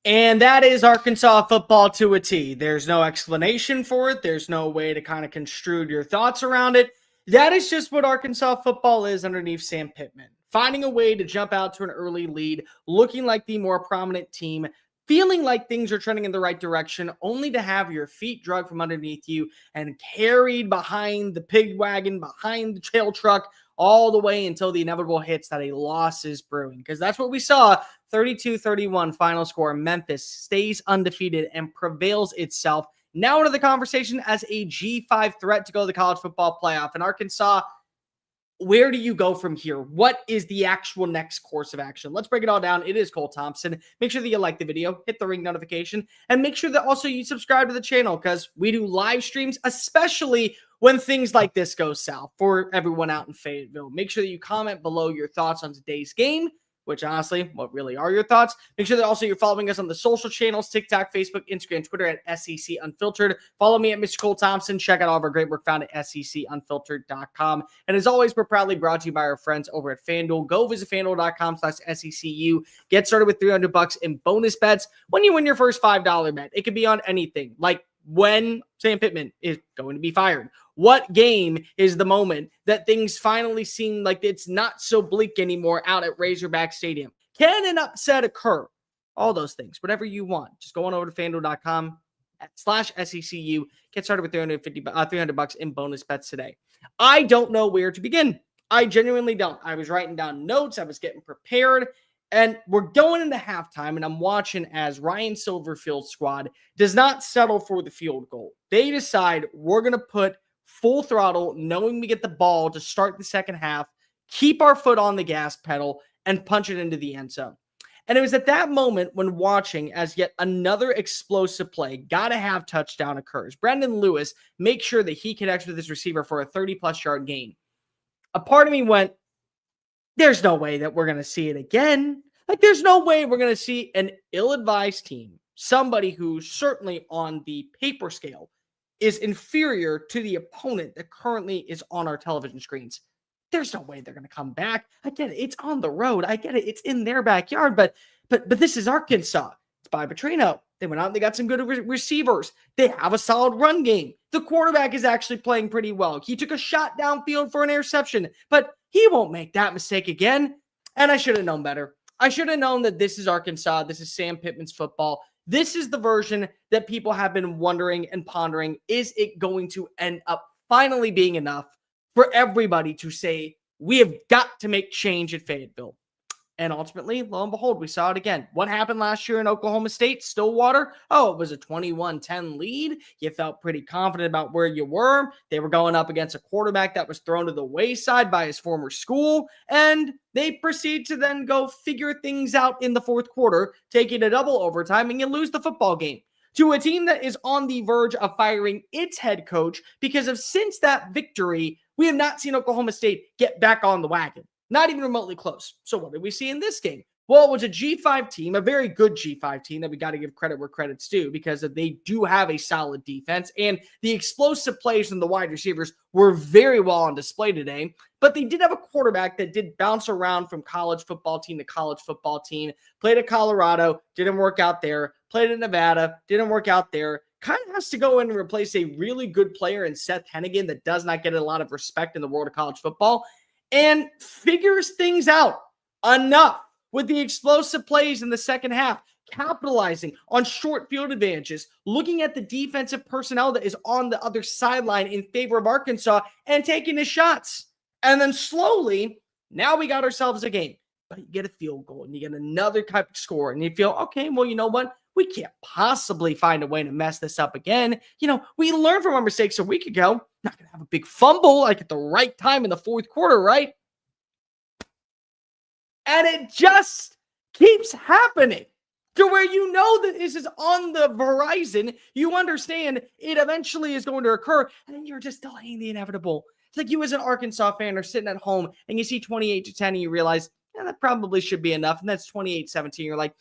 And that is Arkansas football to a T. There's no explanation for it. There's no way to kind of construe your thoughts around it. That is just what Arkansas football is underneath Sam Pittman. Finding a way to jump out to an early lead, looking like the more prominent team, feeling like things are trending in the right direction, only to have your feet dragged from underneath you and carried behind the pig wagon, behind the trail truck, all the way until the inevitable hits that a loss is brewing. Because that's what we saw. 32-31 final score. Memphis stays undefeated and prevails itself now into the conversation as a G5 threat to go to the college football playoff. And Arkansas, where do you go from here? What is the actual next course of action? Let's break it all down. It is Cole Thompson. Make sure that you like the video, hit the ring notification, and make sure that also you subscribe to the channel because we do live streams, especially when things like this go south for everyone out in Fayetteville. Make sure that you comment below your thoughts on today's game, which honestly, what really are your thoughts? Make sure that also you're following us on the social channels, TikTok, Facebook, Instagram, Twitter at SEC Unfiltered. Follow me at Mr. Cole Thompson. Check out all of our great work found at secunfiltered.com. And as always, we're proudly brought to you by our friends over at FANDUEL. Go visit FANDUEL.com/SECU. Get started with $300 in bonus bets when you win your first $5 bet. It could be on anything, like when Sam Pittman is going to be fired. What game is the moment that things finally seem like it's not so bleak anymore out at Razorback Stadium? Can an upset occur? All those things, whatever you want. Just go on over to FanDuel.com/SECU. Get started with $300 in bonus bets today. I don't know where to begin. I genuinely don't. I was writing down notes. I was getting prepared. And we're going into halftime, and I'm watching as Ryan Silverfield's squad does not settle for the field goal. They decide we're going to put full throttle, knowing we get the ball to start the second half, keep our foot on the gas pedal, and punch it into the end zone. And it was at that moment when watching as yet another explosive play, gotta have touchdown occurs. Brendan Lewis makes sure that he connects with his receiver for a 30-plus yard gain. A part of me went, there's no way that we're going to see it again. Like, there's no way we're going to see an ill-advised team, somebody who certainly on the paper scale is inferior to the opponent that currently is on our television screens. There's no way they're going to come back. I get it. It's on the road. I get it. It's in their backyard, but this is Arkansas. It's by Petrino. They went out and they got some good receivers. They have a solid run game. The quarterback is actually playing pretty well. He took a shot downfield for an interception, but he won't make that mistake again. And I should have known better. I should have known that this is Arkansas. This is Sam Pittman's football. This is the version that people have been wondering and pondering. Is it going to end up finally being enough for everybody to say, we have got to make change at Fayetteville? And ultimately, lo and behold, we saw it again. What happened last year in Oklahoma State, Stillwater? Oh, it was a 21-10 lead. You felt pretty confident about where you were. They were going up against a quarterback that was thrown to the wayside by his former school. And they proceed to then go figure things out in the fourth quarter, taking a double overtime, and you lose the football game to a team that is on the verge of firing its head coach because of since that victory, we have not seen Oklahoma State get back on the wagon. Not even remotely close. So what did we see in this game? Well, it was a G5 team, a very good G5 team that we got to give credit where credit's due because they do have a solid defense, and the explosive plays from the wide receivers were very well on display today. But they did have a quarterback that did bounce around from college football team to college football team, played at Colorado, didn't work out there, played at Nevada, didn't work out there. Kind of has to go in and replace a really good player in Seth Hennigan that does not get a lot of respect in the world of college football, and figures things out enough with the explosive plays in the second half, capitalizing on short field advantages, looking at the defensive personnel that is on the other sideline in favor of Arkansas and taking his shots. And then slowly, now we got ourselves a game. But you get a field goal and you get another type of score and you feel, okay, well, you know what? We can't possibly find a way to mess this up again. You know, we learned from our mistakes a week ago. Not going to have a big fumble like at the right time in the fourth quarter, right? And it just keeps happening to where you know that this is on the horizon. You understand it eventually is going to occur, and then you're just delaying the inevitable. It's like you as an Arkansas fan are sitting at home and you see 28-10 and you realize, yeah, that probably should be enough. And that's 28-17. You're like,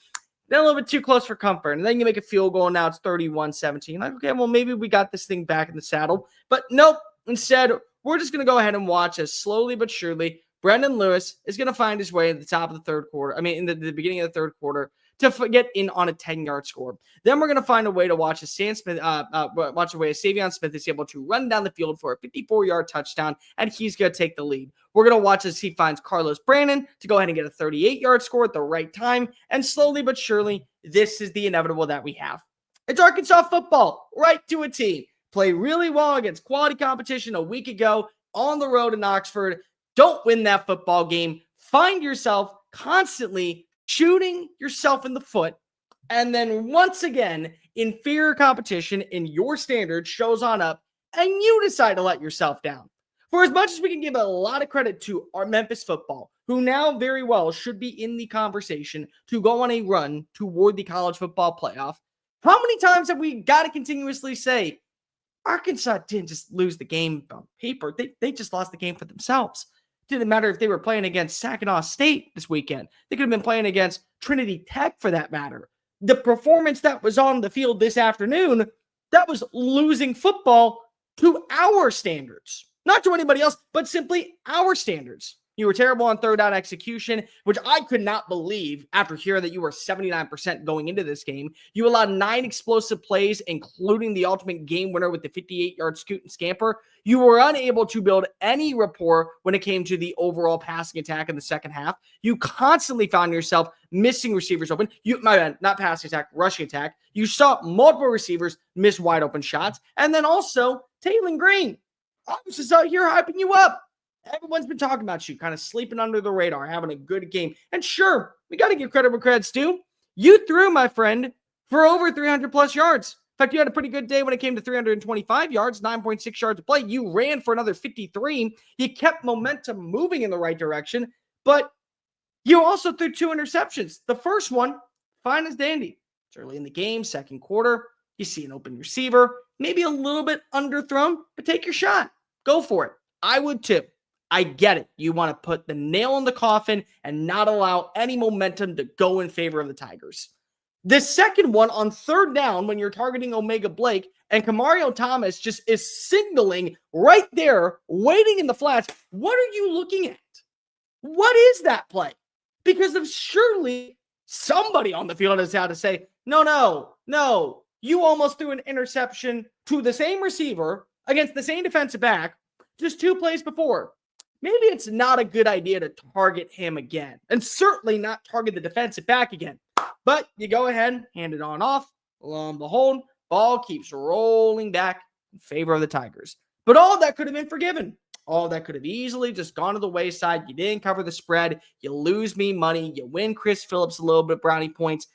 they're a little bit too close for comfort. And then you make a field goal and now it's 31-17. Like, okay, well, maybe we got this thing back in the saddle. But nope. Instead, we're just going to go ahead and watch as slowly but surely Brendan Lewis is going to find his way at the top of the third quarter. I mean, in the beginning of the third quarter to get in on a 10-yard score. Then we're going to find a way to watch Savion Smith is able to run down the field for a 54-yard touchdown, and he's going to take the lead. We're going to watch as he finds Carlos Brandon to go ahead and get a 38-yard score at the right time, and slowly but surely, this is the inevitable that we have. It's Arkansas football, right to a T. Play really well against quality competition a week ago on the road in Oxford. Don't win that football game. Find yourself constantly shooting yourself in the foot. And then once again, inferior competition in your standards shows on up and you decide to let yourself down. For as much as we can give a lot of credit to our Memphis football, who now very well should be in the conversation to go on a run toward the college football playoff, how many times have we got to continuously say, Arkansas didn't just lose the game on paper. They just lost the game for themselves. It didn't matter if they were playing against Saginaw State this weekend. They could have been playing against Trinity Tech for that matter. The performance that was on the field this afternoon, that was losing football to our standards. Not to anybody else, but simply our standards. You were terrible on third down execution, which I could not believe after hearing that you were 79% going into this game. You allowed 9 explosive plays, including the ultimate game winner with the 58-yard scoot and scamper. You were unable to build any rapport when it came to the overall passing attack in the second half. You constantly found yourself missing receivers open. Not passing attack, rushing attack. You saw multiple receivers miss wide open shots. And then also, Taylor Green. I was just out here hyping you up. Everyone's been talking about you, kind of sleeping under the radar, having a good game. And sure, we got to give credit where credit's due. You threw, my friend, for over 300 plus yards. In fact, you had a pretty good day when it came to 325 yards, 9.6 yards to play. You ran for another 53. You kept momentum moving in the right direction, but you also threw 2 interceptions. The first one, fine as dandy. It's early in the game, second quarter. You see an open receiver, maybe a little bit underthrown, but take your shot. Go for it. I would too. I get it. You want to put the nail in the coffin and not allow any momentum to go in favor of the Tigers. The second one on third down, when you're targeting Omega Blake and Kamario Thomas just is signaling right there, waiting in the flats. What are you looking at? What is that play? Because of surely somebody on the field has had to say, no. You almost threw an interception to the same receiver against the same defensive back just 2 plays before. Maybe it's not a good idea to target him again, and certainly not target the defensive back again. But you go ahead, hand it on off. Lo and behold, ball keeps rolling back in favor of the Tigers. But all that could have been forgiven. All that could have easily just gone to the wayside. You didn't cover the spread. You lose me money. You win Chris Phillips a little bit of brownie points.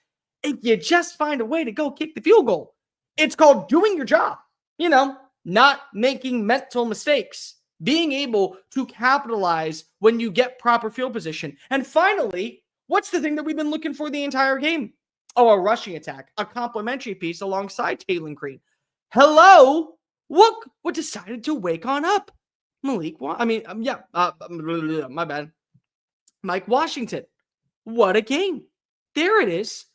If you just find a way to go kick the field goal. It's called doing your job. Not making mental mistakes. Being able to capitalize when you get proper field position. And finally, what's the thing that we've been looking for the entire game? Oh, a rushing attack, a complementary piece alongside Taylor Green. Hello? What decided to wake on up? My bad. Mike Washington. What a game. There it is.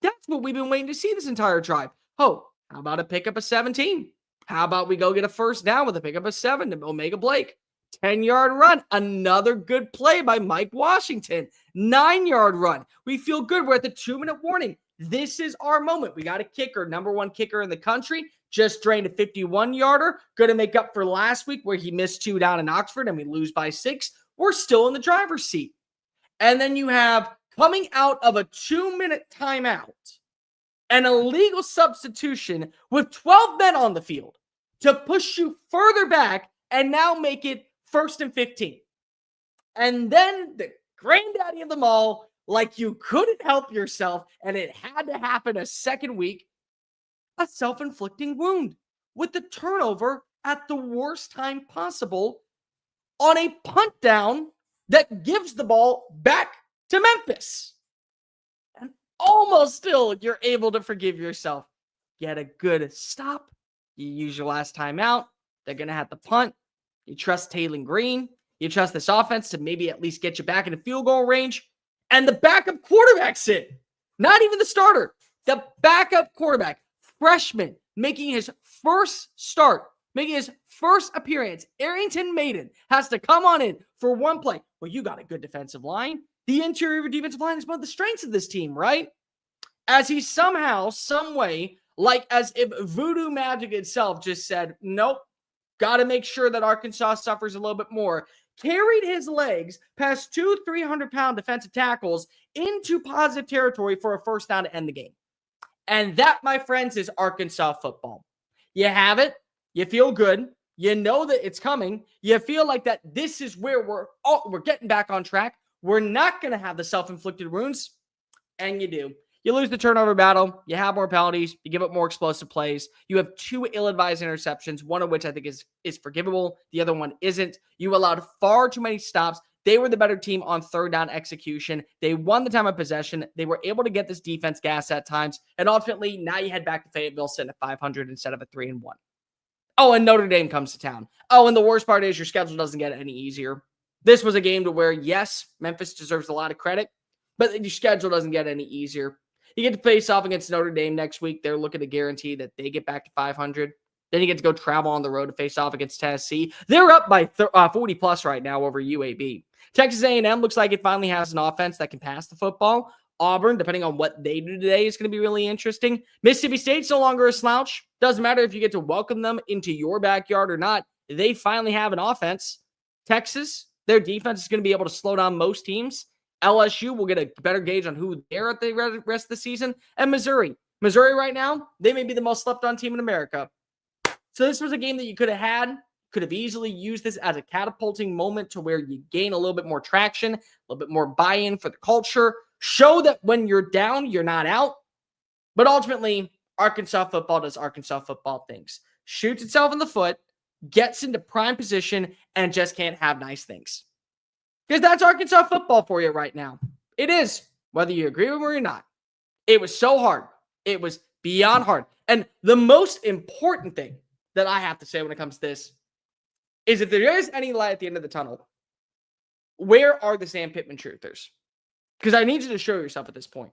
That's what we've been waiting to see this entire drive. Oh, how about a pickup of 17? How about we go get a first down with a pickup of 7 to Omega Blake? 10-yard run. Another good play by Mike Washington. 9-yard run. We feel good. We're at the 2-minute warning. This is our moment. We got a kicker, number 1 kicker in the country. Just drained a 51-yarder. Going to make up for last week where he missed 2 down in Oxford and we lose by 6. We're still in the driver's seat. And then you have coming out of a 2-minute timeout, an illegal substitution with 12 men on the field to push you further back and now make it 1st and 15. And then the granddaddy of them all, like you couldn't help yourself and it had to happen a second week, a self-inflicting wound with the turnover at the worst time possible on a punt down that gives the ball back to Memphis. And almost still, you're able to forgive yourself. Get a good stop. You use your last time out. They're going to have to punt. You trust Taylor Green. You trust this offense to maybe at least get you back in the field goal range. And the backup quarterback's it. Not even the starter. The backup quarterback, freshman, making his first start, making his first appearance. Arrington Maiden has to come on in for one play. Well, you got a good defensive line. The interior defensive line is one of the strengths of this team, right? as he somehow, some way, like as if voodoo magic itself just said, nope, got to make sure that Arkansas suffers a little bit more. Carried his legs past two 300-pound defensive tackles into positive territory for a first down to end the game. And that, my friends, is Arkansas football. You have it. You feel good. You know that it's coming. You feel like that this is where we're getting back on track. We're not going to have the self-inflicted wounds. And you do. You lose the turnover battle. You have more penalties. You give up more explosive plays. You have two ill-advised interceptions, one of which I think is forgivable. The other one isn't. You allowed far too many stops. They were the better team on third down execution. They won the time of possession. They were able to get this defense gas at times. And ultimately, now you head back to Fayetteville sitting at 500 instead of a 3-1. Oh, and Notre Dame comes to town. Oh, and the worst part is your schedule doesn't get any easier. This was a game to where, yes, Memphis deserves a lot of credit, but your schedule doesn't get any easier. You get to face off against Notre Dame next week. They're looking to guarantee that they get back to 500. Then you get to go travel on the road to face off against Tennessee. They're up by 40-plus right now over UAB. Texas A&M looks like it finally has an offense that can pass the football. Auburn, depending on what they do today, is going to be really interesting. Mississippi State's no longer a slouch. Doesn't matter if you get to welcome them into your backyard or not. They finally have an offense. Texas, their defense is going to be able to slow down most teams. LSU will get a better gauge on who they're at the rest of the season. And Missouri. Missouri right now, they may be the most slept on team in America. So this was a game that you could have had. Could have easily used this as a catapulting moment to where you gain a little bit more traction, a little bit more buy-in for the culture. Show that when you're down, you're not out. But ultimately, Arkansas football does Arkansas football things. Shoots itself in the foot, gets into prime position, and just can't have nice things. Because that's Arkansas football for you right now. It is, whether you agree with me or not. It was so hard. It was beyond hard. And the most important thing that I have to say when it comes to this is if there is any light at the end of the tunnel, where are the Sam Pittman truthers? Because I need you to show yourself at this point.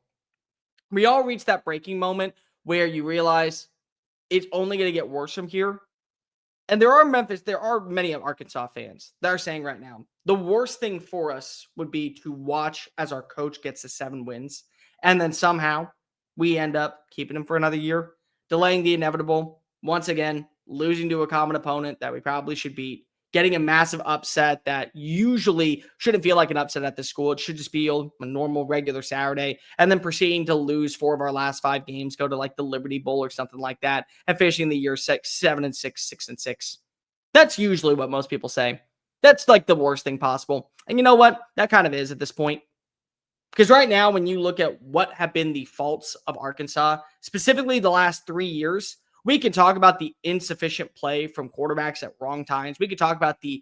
We all reach that breaking moment where you realize it's only going to get worse from here. And there are many of Arkansas fans that are saying right now, the worst thing for us would be to watch as our coach gets to 7 wins. And then somehow we end up keeping him for another year, delaying the inevitable, once again, losing to a common opponent that we probably should beat, getting a massive upset that usually shouldn't feel like an upset at the school. It should just be a normal, regular Saturday, and then proceeding to lose 4 of our last 5 games, go to like the Liberty Bowl or something like that, and finishing the year 7-6, 6-6. That's usually what most people say. That's like the worst thing possible. And you know what? That kind of is at this point. Because right now, when you look at what have been the faults of Arkansas, specifically the last 3 years, we can talk about the insufficient play from quarterbacks at wrong times. We could talk about the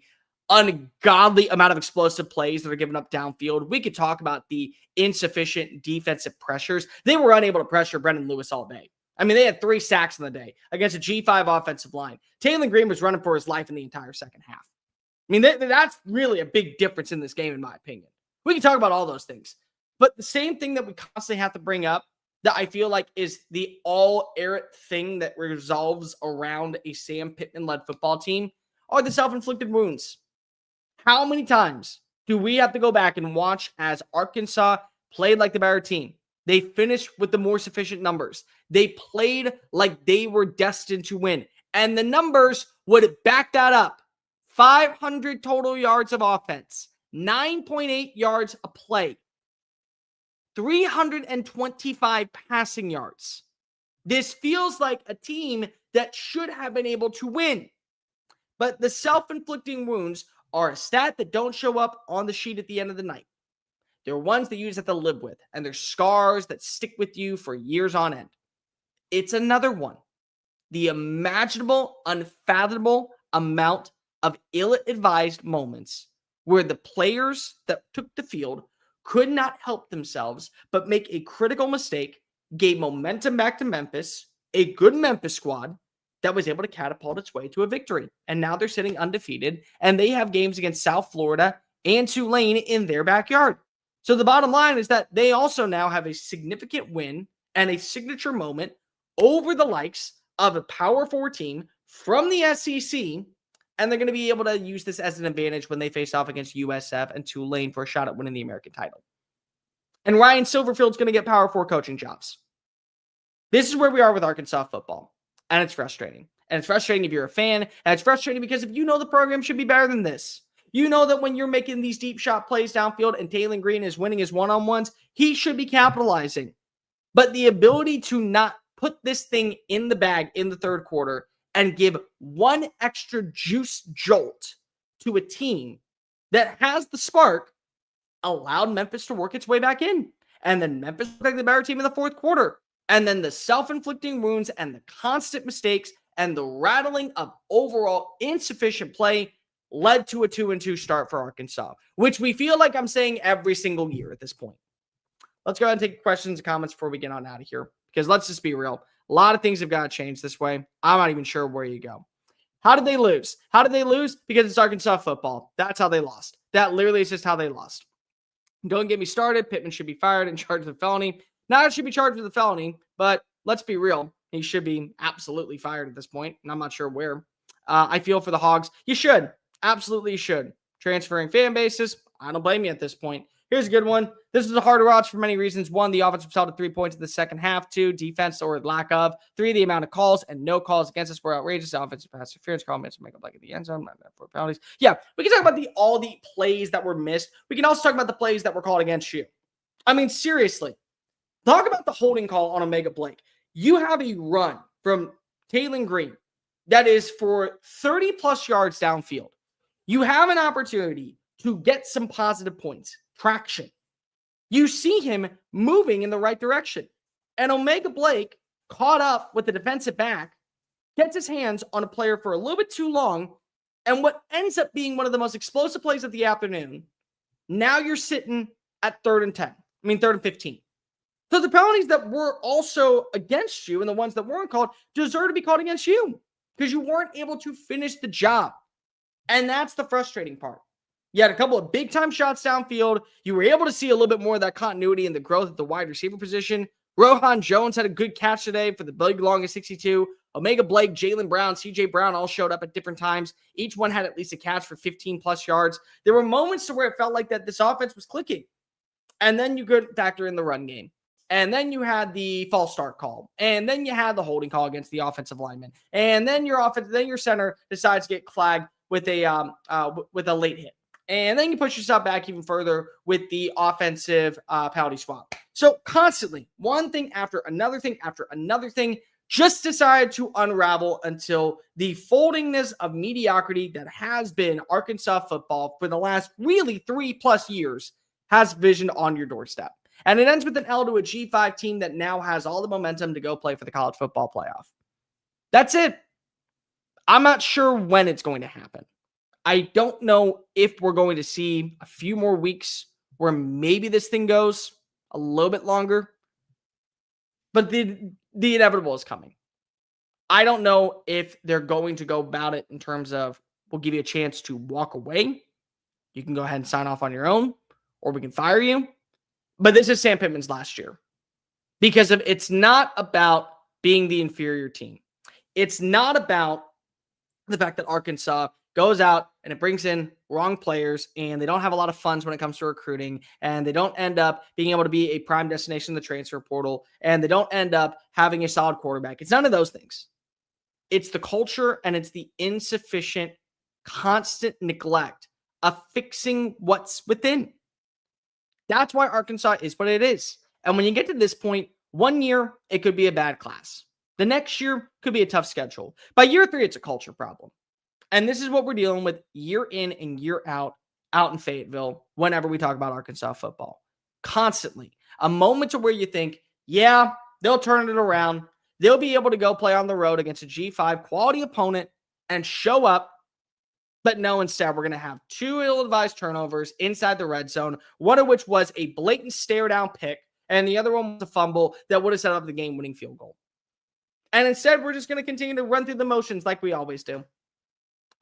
ungodly amount of explosive plays that are given up downfield. We could talk about the insufficient defensive pressures. They were unable to pressure Brendan Lewis all day. I mean, they had 3 sacks in the day against a G5 offensive line. Taylor Green was running for his life in the entire second half. I mean, that's really a big difference in this game, in my opinion. We can talk about all those things. But the same thing that we constantly have to bring up that I feel like is the all-errant thing that resolves around a Sam Pittman-led football team are the self-inflicted wounds. How many times do we have to go back and watch as Arkansas played like the better team? They finished with the more sufficient numbers. They played like they were destined to win. And the numbers would back that up. 500 total yards of offense, 9.8 yards a play, 325 passing yards. This feels like a team that should have been able to win. But the self-inflicting wounds are a stat that don't show up on the sheet at the end of the night. They're ones that you just have to live with, and they're scars that stick with you for years on end. It's another one. The imaginable, unfathomable amount of ill-advised moments where the players that took the field could not help themselves but make a critical mistake, gave momentum back to Memphis, a good Memphis squad that was able to catapult its way to a victory. And now they're sitting undefeated, and they have games against South Florida and Tulane in their backyard. So the bottom line is that they also now have a significant win and a signature moment over the likes of a Power 4 team from the SEC, and they're going to be able to use this as an advantage when they face off against USF and Tulane for a shot at winning the American title. And Ryan Silverfield's going to get Power 4 coaching jobs. This is where we are with Arkansas football, and it's frustrating. And it's frustrating if you're a fan, and it's frustrating because if you know the program should be better than this, you know that when you're making these deep shot plays downfield and Taylor Green is winning his one-on-ones, he should be capitalizing. But the ability to not put this thing in the bag in the third quarter and give one extra juice jolt to a team that has the spark allowed Memphis to work its way back in. And then Memphis looked like the better team in the fourth quarter. And then the self-inflicting wounds and the constant mistakes and the rattling of overall insufficient play led to a 2-2 start for Arkansas, which we feel like I'm saying every single year at this point. Let's go ahead and take questions and comments before we get on out of here, because let's just be real. A lot of things have got to change this way. I'm not even sure where you go. How did they lose? How did they lose? Because it's Arkansas football. That's how they lost. That literally is just how they lost. Don't get me started. Pittman should be fired and charged with a felony. Not should be charged with a felony, but let's be real. He should be absolutely fired at this point, and I'm not sure where. I feel for the Hawgs. You should. Absolutely you should. Transferring fan bases, I don't blame you at this point. Here's a good one. This is a harder watch for many reasons. 1, the offense was held to 3 points in the second half. 2, defense or lack of. 3, the amount of calls and no calls against us were outrageous. Offensive pass interference call missed, make up like at the end zone. 4 penalties. Yeah, we can talk about all the plays that were missed. We can also talk about the plays that were called against you. I mean, seriously. Talk about the holding call on Omega Blake. You have a run from Taylor Green that is for 30-plus yards downfield. You have an opportunity to get some positive points, traction. You see him moving in the right direction. And Omega Blake, caught up with the defensive back, gets his hands on a player for a little bit too long, and what ends up being one of the most explosive plays of the afternoon, now you're sitting at 3rd and 15. So the penalties that were also against you and the ones that weren't called deserve to be called against you because you weren't able to finish the job. And that's the frustrating part. You had a couple of big-time shots downfield. You were able to see a little bit more of that continuity and the growth at the wide receiver position. Rohan Jones had a good catch today for the big longest 62. Omega Blake, Jalen Brown, CJ Brown all showed up at different times. Each one had at least a catch for 15-plus yards. There were moments to where it felt like that this offense was clicking. And then you could factor in the run game. And then you had the false start call. And then you had the holding call against the offensive lineman. And then your center decides to get flagged with a late hit. And then you push yourself back even further with the offensive penalty swap. So constantly, one thing after another thing just decided to unravel until the foldingness of mediocrity that has been Arkansas football for the last really 3+ years has vision on your doorstep. And it ends with an L to a G5 team that now has all the momentum to go play for the college football playoff. That's it. I'm not sure when it's going to happen. I don't know if we're going to see a few more weeks where maybe this thing goes a little bit longer. But the inevitable is coming. I don't know if they're going to go about it in terms of, we'll give you a chance to walk away. You can go ahead and sign off on your own, or we can fire you. But this is Sam Pittman's last year. Because it's not about being the inferior team. It's not about the fact that Arkansas goes out and it brings in wrong players and they don't have a lot of funds when it comes to recruiting and they don't end up being able to be a prime destination in the transfer portal and they don't end up having a solid quarterback. It's none of those things. It's the culture and it's the insufficient, constant neglect of fixing what's within. That's why Arkansas is what it is. And when you get to this point, 1 year, it could be a bad class. The next year could be a tough schedule. By year 3, it's a culture problem. And this is what we're dealing with year in and year out in Fayetteville whenever we talk about Arkansas football. Constantly. A moment to where you think, yeah, they'll turn it around. They'll be able to go play on the road against a G5 quality opponent and show up. But no, instead, we're going to have 2 ill-advised turnovers inside the red zone, one of which was a blatant stare-down pick, and the other one was a fumble that would have set up the game-winning field goal. And instead, we're just going to continue to run through the motions like we always do.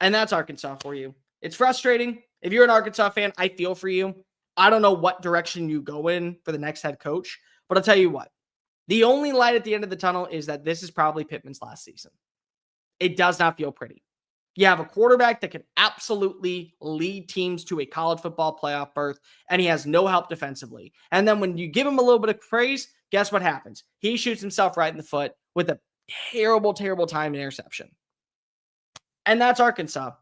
And that's Arkansas for you. It's frustrating. If you're an Arkansas fan, I feel for you. I don't know what direction you go in for the next head coach, but I'll tell you what. The only light at the end of the tunnel is that this is probably Pittman's last season. It does not feel pretty. You have a quarterback that can absolutely lead teams to a college football playoff berth, and he has no help defensively. And then when you give him a little bit of praise, guess what happens? He shoots himself right in the foot with a terrible, terrible time interception. And that's Arkansas.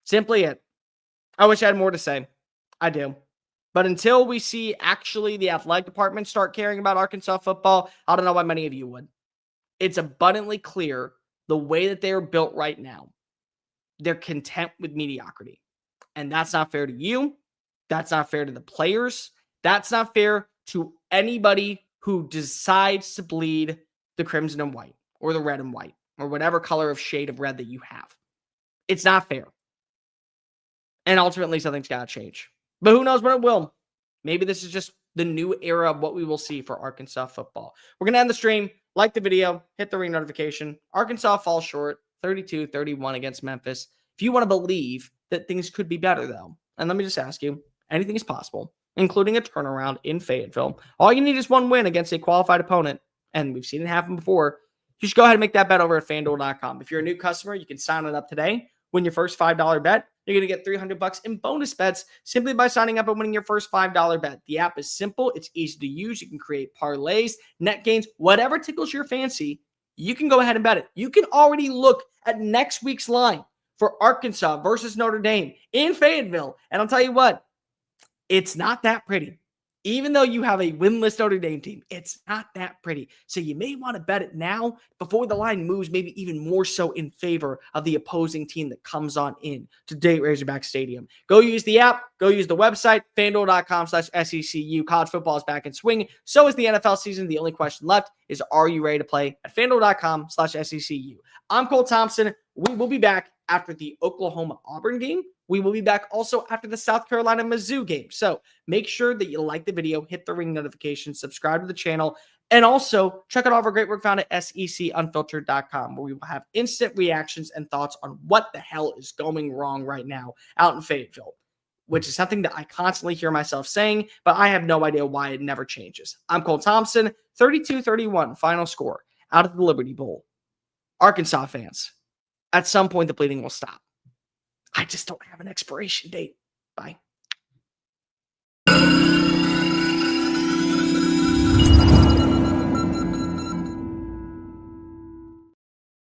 Simply it. I wish I had more to say. I do. But until we see actually the athletic department start caring about Arkansas football, I don't know why many of you would. It's abundantly clear the way that they are built right now. They're content with mediocrity. And that's not fair to you. That's not fair to the players. That's not fair to anybody who decides to bleed the crimson and white or the red and white or whatever color of shade of red that you have. It's not fair. And ultimately, something's got to change. But who knows when it will? Maybe this is just the new era of what we will see for Arkansas football. We're going to end the stream. Like the video. Hit the ring notification. Arkansas falls short. 32-31 against Memphis. If you want to believe that things could be better, though, and let me just ask you, anything is possible, including a turnaround in Fayetteville. All you need is one win against a qualified opponent, and we've seen it happen before. You should go ahead and make that bet over at FANDUEL.com. If you're a new customer, you can sign it up today. Win your first $5 bet. You're going to get $300 in bonus bets simply by signing up and winning your first $5 bet. The app is simple. It's easy to use. You can create parlays, net gains, whatever tickles your fancy. You can go ahead and bet it. You can already look at next week's line for Arkansas versus Notre Dame in Fayetteville. And I'll tell you what, it's not that pretty. Even though you have a winless Notre Dame team, it's not that pretty. So you may want to bet it now before the line moves, maybe even more so in favor of the opposing team that comes on in to Date Razorback Stadium. Go use the app. Go use the website, FanDuel.com/SECU. College football is back in swing. So is the NFL season. The only question left is, are you ready to play at FanDuel.com/SECU? I'm Cole Thompson. We will be back after the Oklahoma-Auburn game. We will be back also after the South Carolina-Mizzou game. So make sure that you like the video, hit the ring notification, subscribe to the channel, and also check out all of our great work found at SECUnfiltered.com, where we will have instant reactions and thoughts on what the hell is going wrong right now out in Fayetteville, which is something that I constantly hear myself saying, but I have no idea why it never changes. I'm Cole Thompson, 32-31 final score out of the Liberty Bowl. Arkansas fans, at some point the bleeding will stop. I just don't have an expiration date. Bye.